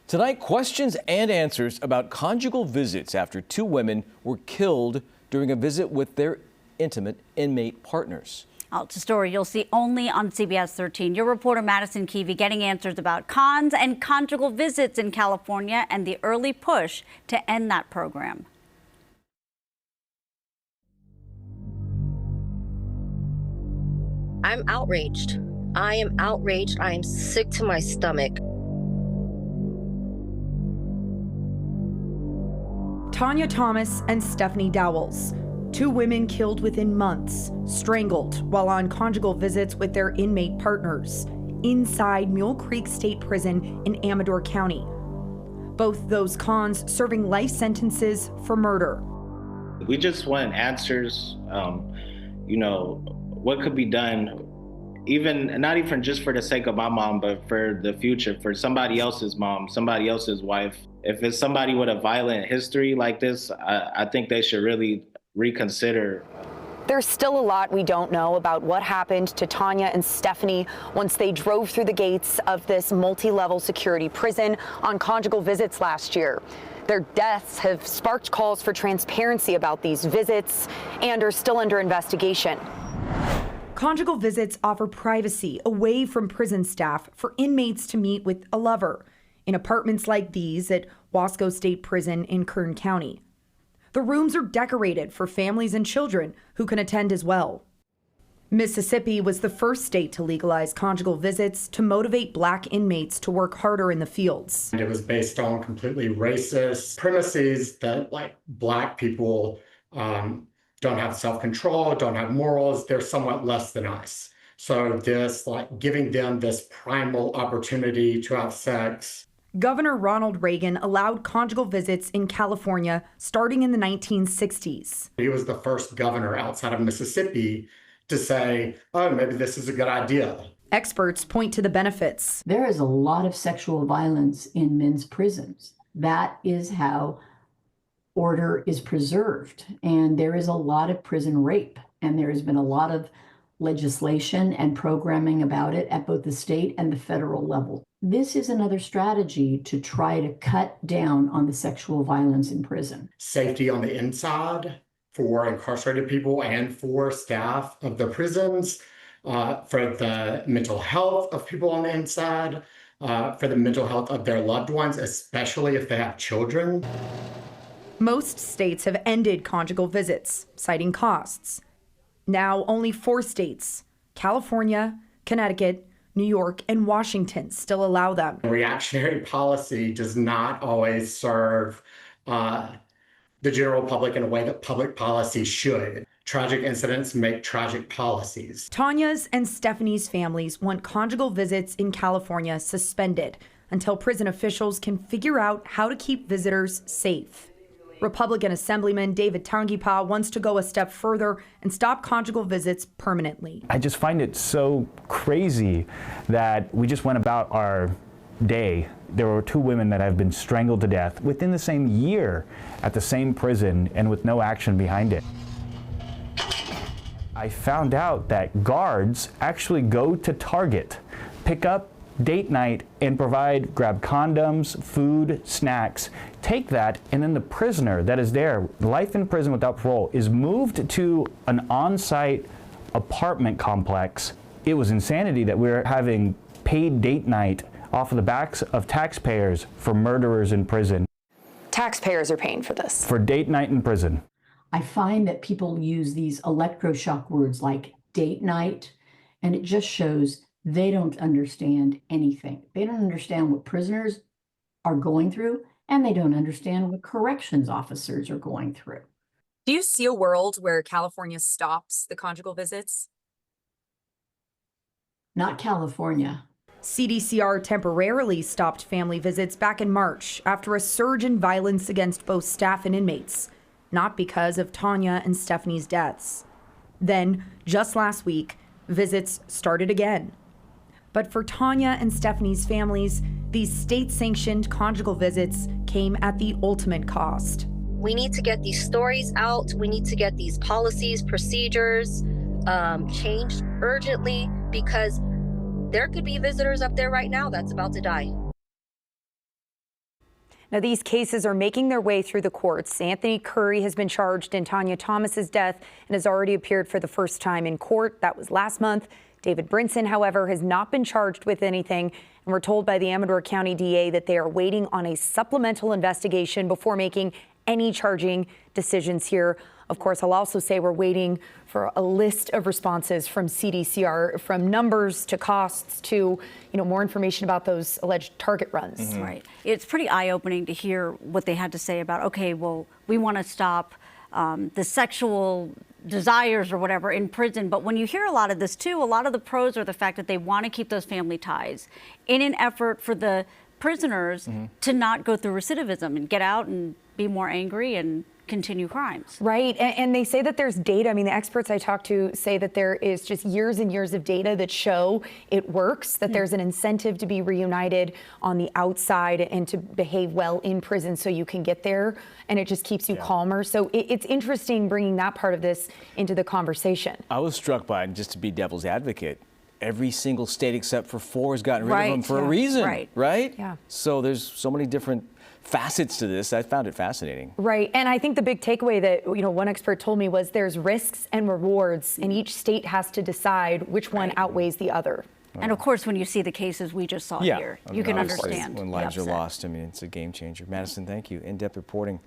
Tonight, questions and answers about conjugal visits after two women were killed during a visit with their intimate inmate partners. Oh, it's a story you'll see only on CBS 13. Your reporter Madison Keevy getting answers about cons and conjugal visits in California and the early push to end that program. I'm outraged. I am outraged. I am sick to my stomach. Tanya Thomas and Stephanie Dowells, two women killed within months, strangled while on conjugal visits with their inmate partners inside Mule Creek State Prison in Amador County. Both those cons serving life sentences for murder. We just want answers, what could be done, not even just for the sake of my mom, but for the future, for somebody else's mom, somebody else's wife. If it's somebody with a violent history like this, I think they should really reconsider. There's still a lot we don't know about what happened to Tanya and Stephanie once they drove through the gates of this multi-level security prison on conjugal visits last year. Their deaths have sparked calls for transparency about these visits and are still under investigation. Conjugal visits offer privacy away from prison staff for inmates to meet with a lover in apartments like these at Wasco State Prison in Kern County. The rooms are decorated for families and children who can attend as well. Mississippi was the first state to legalize conjugal visits to motivate Black inmates to work harder in the fields. It was based on completely racist premises that Black people don't have self-control, don't have morals, they're somewhat less than us. So this, giving them this primal opportunity to have sex. Governor Ronald Reagan allowed conjugal visits in California starting in the 1960s. He was the first governor outside of Mississippi to say, oh, maybe this is a good idea. Experts point to the benefits. There is a lot of sexual violence in men's prisons. That is how order is preserved. And there is a lot of prison rape. And there has been a lot of legislation and programming about it at both the state and the federal level. This is another strategy to try to cut down on the sexual violence in prison. Safety on the inside for incarcerated people and for staff of the prisons, for the mental health of people on the inside, for the mental health of their loved ones, especially if they have children. Most states have ended conjugal visits, citing costs. Now only 4 states, California, Connecticut, New York, and Washington, still allow them. Reactionary policy does not always serve the general public in a way that public policy should. Tragic incidents make tragic policies. Tanya's and Stephanie's families want conjugal visits in California suspended until prison officials can figure out how to keep visitors safe. Republican Assemblyman David Tangipa wants to go a step further and stop conjugal visits permanently. I just find it so crazy that we just went about our day. There were 2 women that have been strangled to death within the same year at the same prison and with no action behind it. I found out that guards actually go to Target, pick up date night and grab condoms, food, snacks, take that, and then the prisoner that is there, life in prison without parole, is moved to an on-site apartment complex. It was insanity that we're having paid date night off of the backs of taxpayers for murderers in prison. Taxpayers are paying for this. For date night in prison. I find that people use these electroshock words like date night, and it just shows they don't understand anything. They don't understand what prisoners are going through, and they don't understand what corrections officers are going through. Do you see a world where California stops the conjugal visits? Not California. CDCR temporarily stopped family visits back in March after a surge in violence against both staff and inmates, not because of Tanya and Stephanie's deaths. Then, just last week, visits started again. But for Tanya and Stephanie's families, these state-sanctioned conjugal visits came at the ultimate cost. We need to get these stories out. We need to get these policies, procedures changed urgently, because there could be visitors up there right now that's about to die. Now, these cases are making their way through the courts. Anthony Curry has been charged in Tanya Thomas's death and has already appeared for the first time in court. That was last month. David Brinson, however, has not been charged with anything. And we're told by the Amador County DA that they are waiting on a supplemental investigation before making any charging decisions here. Of course, I'll also say we're waiting for a list of responses from CDCR, from numbers to costs to, more information about those alleged target runs. Right. It's pretty eye-opening to hear what they had to say about, okay, well, we want to stop the sexual desires or whatever in prison. But when you hear a lot of this too, a lot of the pros are the fact that they want to keep those family ties in an effort for the prisoners to not go through recidivism and get out and be more angry and continue crimes. Right. And they say that there's data. I mean, the experts I talked to say that there is just years and years of data that show it works, that there's an incentive to be reunited on the outside and to behave well in prison so you can get there, and it just keeps you calmer. So it's interesting bringing that part of this into the conversation. I was struck by, just to be devil's advocate, every single state except for 4 has gotten rid of them for a reason, right? Yeah. So there's so many different facets to this. I found it fascinating. Right. And I think the big takeaway that, one expert told me was there's risks and rewards, and each state has to decide which one outweighs the other. And of course, when you see the cases we just saw here, you can understand. When lives are lost, I mean, it's a game changer. Madison, thank you. In-depth reporting.